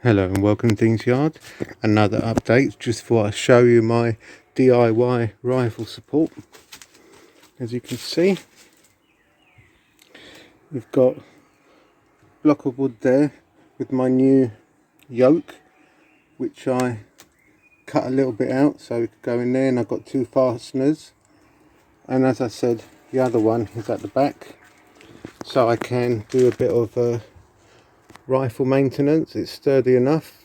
Hello and welcome to Dean's Yard. Another update. Just thought I'd show you my DIY rifle support. As you can see, we've got a block of wood there with my new yoke, which I cut a little bit out so it could go in there, and I've got two fasteners. And as I said, the other one is at the back, so I can do a bit of rifle maintenance. It's sturdy enough,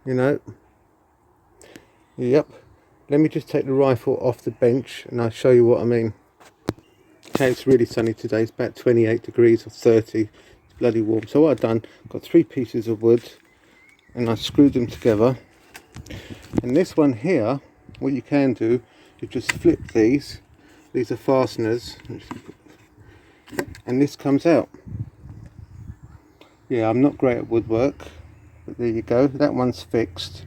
you know. Yep. Let me just take the rifle off the bench and I'll show you what I mean. Okay, it's really sunny today. It's about 28 degrees or 30. It's bloody warm. So what I've done, got three pieces of wood and I screwed them together. And this one here, what you can do, you just flip these. These are fasteners, and this comes out. Yeah, I'm not great at woodwork, but there you go. That one's fixed,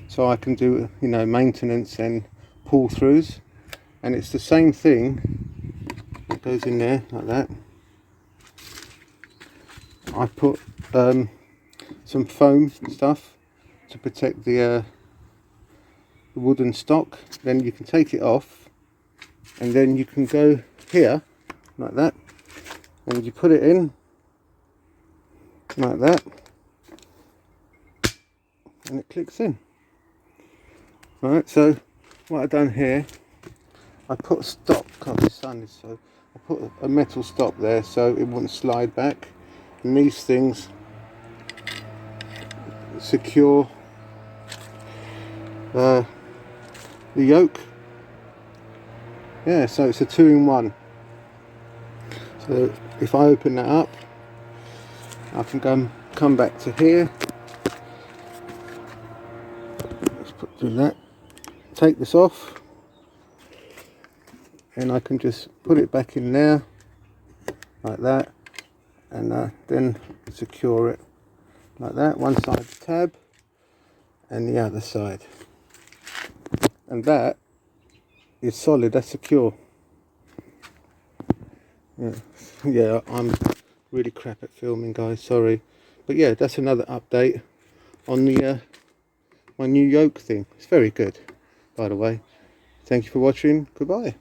so I can do, you know, maintenance and pull throughs. And it's the same thing. It goes in there like that. I put some foam stuff to protect the wooden stock. Then you can take it off, and then you can go here like that, and you put it in like that, and it clicks in. Right, so what I've done here, I put a stop. God, the sun is so. I put a metal stop there so it wouldn't slide back, and these things secure the yoke. Yeah, so it's a 2-in-1. So if I open that up, I can come back to here. Let's do that. Take this off, and I can just put it back in there like that, and then secure it like that. One side the tab and the other side, and that is solid. That's secure. Yeah, I'm really crap at filming, guys, sorry, but yeah, that's another update on the my new yoke thing. It's very good, by the way. Thank you for watching. Goodbye.